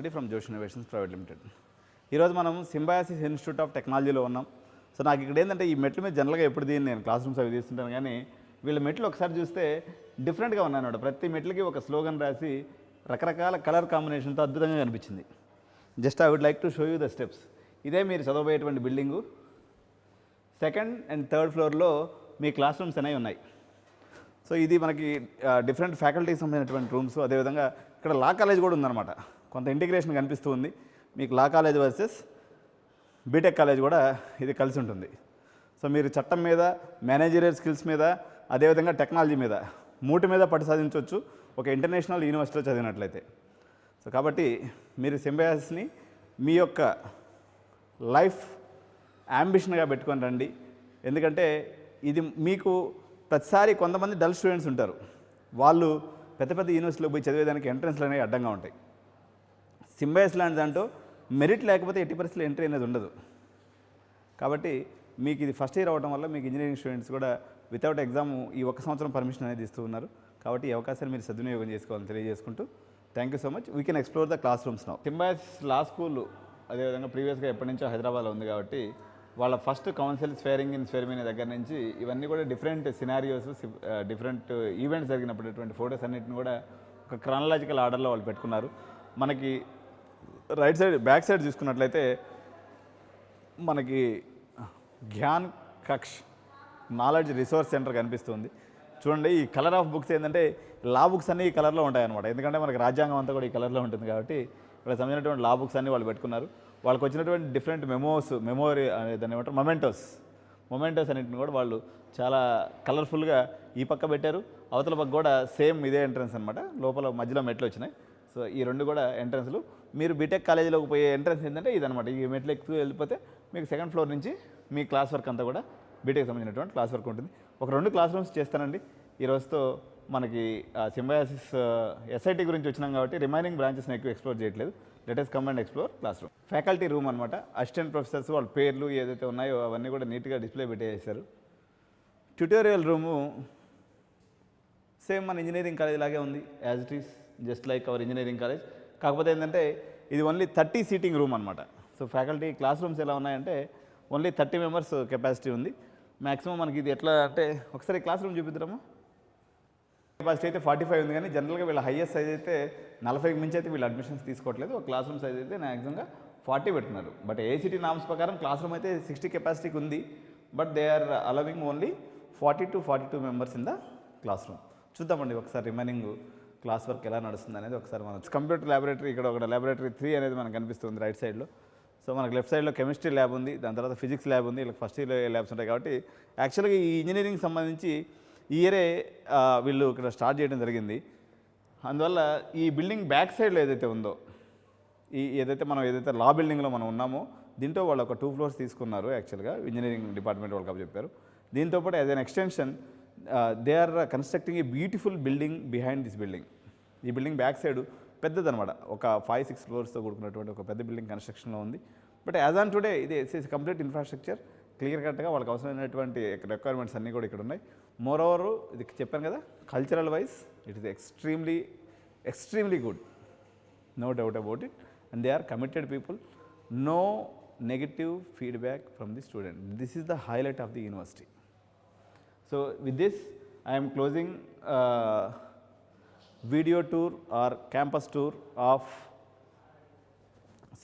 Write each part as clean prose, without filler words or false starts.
Reddy from Josh Innovations Private Limited. ఈరోజు మనం Symbiosis institute of టెక్నాలజీలో ఉన్నాం. సో నాకు ఇక్కడ ఏంటంటే ఈ మెట్ల మీద జనరల్గా ఎప్పుడు దీన్ని నేను క్లాస్ రూమ్స్ అవి తీస్తుంటాను, కానీ వీళ్ళ మెట్లు ఒకసారి చూస్తే డిఫరెంట్గా ఉన్నాయన్నమాట. ప్రతి మెట్లకి ఒక స్లోగన్ రాసి రకరకాల కలర్ కాంబినేషన్తో అద్భుతంగా కనిపించింది. Just I would like to show you the steps. ఇదే మీరు చదవబోయేటువంటి బిల్డింగు. సెకండ్ అండ్ థర్డ్ ఫ్లోర్లో మీ క్లాస్ రూమ్స్ అనేవి ఉన్నాయి. సో ఇది మనకి డిఫరెంట్ ఫ్యాకల్టీకి సంబంధించినటువంటి రూమ్స్. అదేవిధంగా ఇక్కడ లా కాలేజ్ కూడా ఉందన్నమాట. కొంత ఇంటిగ్రేషన్ కనిపిస్తూ ఉంది. మీకు law college versus BTech college కూడా ఇది కలిసి ఉంటుంది. సో మీరు చట్టం మీద, మేనేజరియల్ స్కిల్స్ మీద, అదేవిధంగా టెక్నాలజీ మీద, మూటి మీద పట్టు సాధించవచ్చు ఒక ఇంటర్నేషనల్ యూనివర్సిటీలో చదివినట్లయితే. సో కాబట్టి మీరు సింబయాసిస్ని మీ యొక్క లైఫ్ యాంబిషన్గా పెట్టుకొని రండి. ఎందుకంటే ఇది మీకు ప్రతిసారి కొంతమంది డల్ స్టూడెంట్స్ ఉంటారు, వాళ్ళు పెద్ద పెద్ద యూనివర్సిటీలో పోయి చదివేదానికి ఎంట్రన్స్లు అనేవి అడ్డంగా ఉంటాయి. సింబయాసిస్ లాంటి దాంట్లో మెరిట్ లేకపోతే ఎట్టి పరిస్థితుల్లో ఎంట్రీ అనేది ఉండదు. కాబట్టి మీకు ఇది ఫస్ట్ ఇయర్ అవ్వడం వల్ల మీకు ఇంజనీరింగ్ స్టూడెంట్స్ కూడా వితౌట్ ఎగ్జామ్ ఈ ఒక్క సంవత్సరం పర్మిషన్ అనేది ఇస్తూ ఉన్నారు. కాబట్టి ఈ అవకాశాన్ని మీరు సద్వినియోగం చేసుకోవాలని తెలియజేసుకుంటూ thank you so much. We can explore the class rooms now. Symbiosis law school అదేవిధంగా ప్రీవియస్గా ఎప్పటి నుంచో హైదరాబాద్లో ఉంది కాబట్టి వాళ్ళ ఫస్ట్ కౌన్సిల్ స్వేరింగ్ ఇన్ స్వేర్మిన్ దగ్గర నుంచి ఇవన్నీ కూడా డిఫరెంట్ సినారియోస్, డిఫరెంట్ ఈవెంట్స్ జరిగినప్పుడు ఫోటోస్ అన్నింటిని కూడా ఒక క్రానలాజికల్ ఆర్డర్లో వాళ్ళు పెట్టుకున్నారు. మనకి రైట్ సైడ్ బ్యాక్ సైడ్ చూసుకున్నట్లయితే మనకి జ్ఞాన్ కక్ష్ నాలెడ్జ్ రిసోర్స్ సెంటర్ కనిపిస్తుంది. చూడండి, ఈ కలర్ ఆఫ్ బుక్స్ ఏంటంటే లా బుక్స్ అన్నీ ఈ కలర్లో ఉంటాయన్నమాట. ఎందుకంటే మనకి రాజ్యాంగం అంతా కూడా ఈ కలర్లో ఉంటుంది కాబట్టి ఇక్కడ సంబంధించినటువంటి లా బుక్స్ అన్నీ వాళ్ళు పెట్టుకున్నారు. వాళ్ళకి వచ్చినటువంటి డిఫరెంట్ మెమోరీ దాన్ని ఏమంటారు, మొమెంటోస్ అన్నింటిని కూడా వాళ్ళు చాలా కలర్ఫుల్గా ఈ పక్క పెట్టారు. అవతల పక్క కూడా సేమ్ ఇదే ఎంట్రన్స్ అనమాట. లోపల మధ్యలో మెట్లు వచ్చినాయి. సో ఈ రెండు కూడా ఎంట్రన్స్లు. మీరు బీటెక్ కాలేజీలోకి పోయే ఎంట్రన్స్ ఏంటంటే ఇదనమాట. ఈ మెట్లు ఎక్కువ వెళ్ళిపోతే మీకు సెకండ్ ఫ్లోర్ నుంచి మీ క్లాస్ వర్క్ అంతా కూడా బీటెక్ సంబంధించినటువంటి క్లాస్ వర్క్ ఉంటుంది. ఒక 2 క్లాస్ రూమ్స్ చేస్తానండి ఈ రోజుతో. మనకి సింబయాసిస్ ఎస్ఐటి గురించి వచ్చినాం కాబట్టి రిమైనింగ్ బ్రాంచెస్ని ఎక్కువ ఎక్స్ప్లోర్ చేయట్లేదు. Latest come and explore class room. Faculty room అనమాట. అసిస్టెంట్ ప్రొఫెసర్స్ వాళ్ళ పేర్లు ఏదైతే ఉన్నాయో అవన్నీ కూడా నీట్గా డిస్ప్లే పెట్టేసారు. ట్యూటోరియల్ రూము సేమ్ మన ఇంజనీరింగ్ కాలేజ్ లాగే ఉంది, as it is, just like our engineering college. కాకపోతే ఏంటంటే ఇది ఓన్లీ 30 సీటింగ్ రూమ్ అనమాట. సో ఫ్యాకల్టీ క్లాస్ రూమ్స్ ఎలా ఉన్నాయంటే ఓన్లీ 30 మెంబర్స్ కెపాసిటీ ఉంది. మ్యాక్సిమం మనకి ఇది ఎట్లా అంటే ఒకసారి క్లాస్ రూమ్ చూపిద్దాము. కెపాసిటీ అయితే 45 ఉంది, కానీ జనరల్గా వీళ్ళ హైయెస్ట్ సైజ్ అయితే 40కి మించి అయితే వీళ్ళు అడ్మిషన్స్ తీసుకోవట్లేదు. ఒక క్లాస్ రూమ్ సైజ్ అయితే మ్యాక్సిమంగా 40 పెడుతున్నారు. బట్ ఏఐసిటీ నామ్స్ ప్రకారం క్లాస్ రూమ్ అయితే 60 కెపాసిటీకి ఉంది. But they are allowing only 40 to 42 members in the class room. చూద్దామండి ఒకసారి రిమైనింగ్ క్లాస్ వర్క్ ఎలా నడుస్తుంది అనేది ఒకసారి మనం. కంప్యూటర్ ల్యాబొరేటరీ, ఇక్కడ ఒక ల్యాబొరేటరీ 3 అనేది మనకు కనిపిస్తుంది రైట్ సైడ్లో. సో మనకు లెఫ్ట్ సైడ్లో కెమిస్ట్రీ ల్యాబ్ ఉంది, దాని తర్వాత ఫిజిక్స్ ల్యాబ్ ఉంది. ఇలా ఫస్ట్ ఇయర్ ల్యాబ్స్ ఉంటాయి కాబట్టి యాక్చువల్గా ఈ ఇంజనీరింగ్ సంబంధించి ఈ ఇయరే వీళ్ళు ఇక్కడ స్టార్ట్ చేయడం జరిగింది. అందువల్ల ఈ బిల్డింగ్ బ్యాక్ సైడ్లో ఏదైతే ఉందో, ఏదైతే లా బిల్డింగ్లో మనం ఉన్నామో దీంట్లో వాళ్ళు ఒక 2 ఫ్లోర్స్ తీసుకున్నారు. యాక్చువల్గా ఇంజనీరింగ్ డిపార్ట్మెంట్ వాళ్ళకి అప్పు చెప్పారు. దీంతోపాటు as an extension they are constructing a beautiful building behind this building. ఈ బిల్డింగ్ బ్యాక్ సైడ్ పెద్దదనమాట, ఒక 5-6 ఫ్లోర్స్తో కూడుకున్నటువంటి ఒక పెద్ద బిల్డింగ్ కన్స్ట్రక్షన్లో ఉంది. బట్ యాజ్ ఆన్ టుడే ఇది కంప్లీట్ ఇన్ఫ్రాస్ట్రక్చర్ క్లియర్ కట్గా వాళ్ళకి అవసరమైనటువంటి రిక్వైర్మెంట్స్ అన్నీ కూడా ఇక్కడ ఉన్నాయి. మోర్ ఓవర్ ఇది చెప్పాను కదా, cultural wise it is extremely good, no doubt about it. And they are committed people, no negative feedback from the student. This is the highlight of the university. So with this I am closing video tour or campus tour of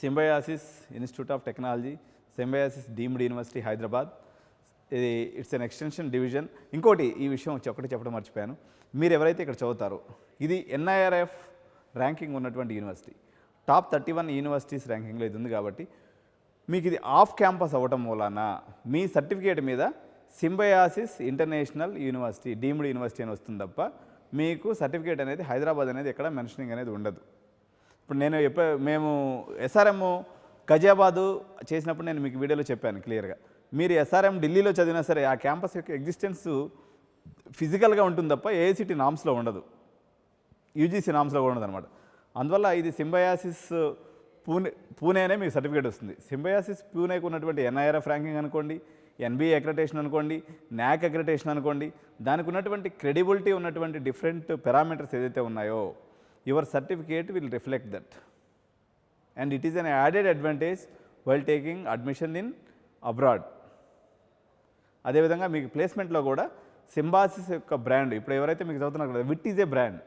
Symbiosis Institute of Technology, Symbiosis Deemed University, Hyderabad. It's an extension division. ఇంకోటి ఈ విషయం ఒకటి చెప్పడం మర్చిపోయాను. మీరు ఎవరైతే ఇక్కడ చదువుతారో ఇది NIRF ర్యాంకింగ్ ఉన్నటువంటి యూనివర్సిటీ, టాప్ 31 యూనివర్సిటీస్ ర్యాంకింగ్లో ఇది ఉంది. కాబట్టి మీకు ఇది ఆఫ్ క్యాంపస్ అవ్వటం వలన మీ సర్టిఫికేట్ మీద Symbiosis international university deemed university అని వస్తుంది తప్ప మీకు సర్టిఫికేట్ అనేది హైదరాబాద్ అనేది ఎక్కడ మెన్షనింగ్ అనేది ఉండదు. ఇప్పుడు మేము SRM గజియాబాదు చేసినప్పుడు నేను మీకు వీడియోలో చెప్పాను క్లియర్గా, మీరు SRM ఢిల్లీలో చదివినా సరే ఆ క్యాంపస్ యొక్క ఎగ్జిస్టెన్స్ ఫిజికల్గా ఉంటుంది తప్ప ఏఐసిటీ నామ్స్లో ఉండదు, UGC నామ్స్లో కూడా ఉండదు అనమాట. అందువల్ల ఇది సింబయాసిస్ పూణే అనే మీకు సర్టిఫికేట్ వస్తుంది. సింబయాసిస్ పూణేకి ఉన్నటువంటి NIRF ర్యాంకింగ్ అనుకోండి, NBA అక్రిడిటేషన్ అనుకోండి, NAC అక్రిడిటేషన్ అనుకోండి, దానికి ఉన్నటువంటి క్రెడిబిలిటీ ఉన్నటువంటి డిఫరెంట్ పారామీటర్స్ ఏదైతే ఉన్నాయో your certificate will reflect that. and it is an added advantage while taking admission in abroad. అదేవిధంగా మీకు ప్లేస్మెంట్లో కూడా సింబాసిస్ యొక్క బ్రాండ్ ఇప్పుడు ఎవరైతే మీకు చదువుతున్నారు కదా, VIT is a brand,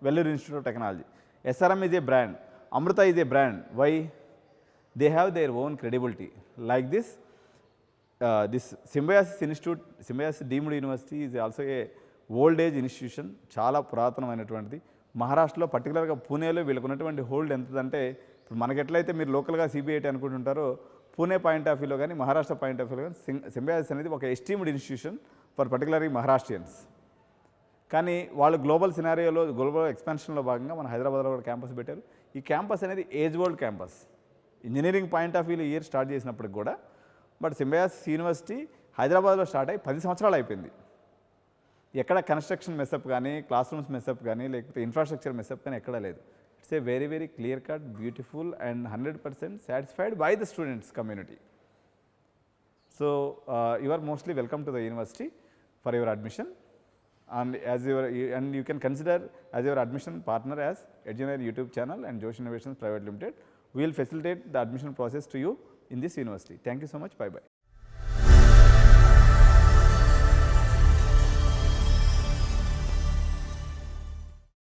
Vellore institute of technology, SRM is a brand, Amrita is a brand. Why? They have their own credibility. Like this Symbiosis institute, Symbiosis deemed university is also a old age institution, చాలా పురాతనమైనటువంటిది. మహారాష్ట్రలో పర్టికులర్గా పూణేలో వీళ్ళకు ఉన్నటువంటి hold ఎంతదంటే, ఇప్పుడు మనకి ఎట్లయితే మీరు లోకల్గా సిబిఐటి అనుకుంటుంటారో, పూణే పాయింట్ ఆఫ్ వ్యూలో కానీ మహారాష్ట్ర పాయింట్ ఆఫ్ వ్యూలో కానీ సింబయాసిస్ అనేది ఒక esteemed institution for particularly Maharashtrians. కానీ వాళ్ళు గ్లోబల్ సినారియోలో, గ్లోబల్ ఎక్స్పాన్షన్లో భాగంగా మన హైదరాబాద్లో కూడా క్యాంపస్ పెట్టారు. ఈ క్యాంపస్ అనేది age old campus. Engineering point of వ్యూలో ఇయర్ స్టార్ట్ చేసినప్పటికి కూడా, బట్ సింబయాసిస్ యూనివర్సిటీ హైదరాబాద్లో స్టార్ట్ అయ్యి 10 సంవత్సరాలు అయిపోయింది. ఎక్కడ కన్స్ట్రక్షన్ మెస్అప్ కానీ, క్లాస్ రూమ్స్ మెస్అప్ కానీ, లేకపోతే ఇన్ఫ్రాస్ట్రక్చర్ మెస్అప్ కానీ ఎక్కడా లేదు. It's a very very clear cut, beautiful and 100% satisfied by the students community. So you are mostly welcome to the university for your admission, and you can consider as your admission partner as Edgener YouTube channel and Josh Innovations Private Limited. We will facilitate the admission process to you in this university. Thank you so much. Bye bye.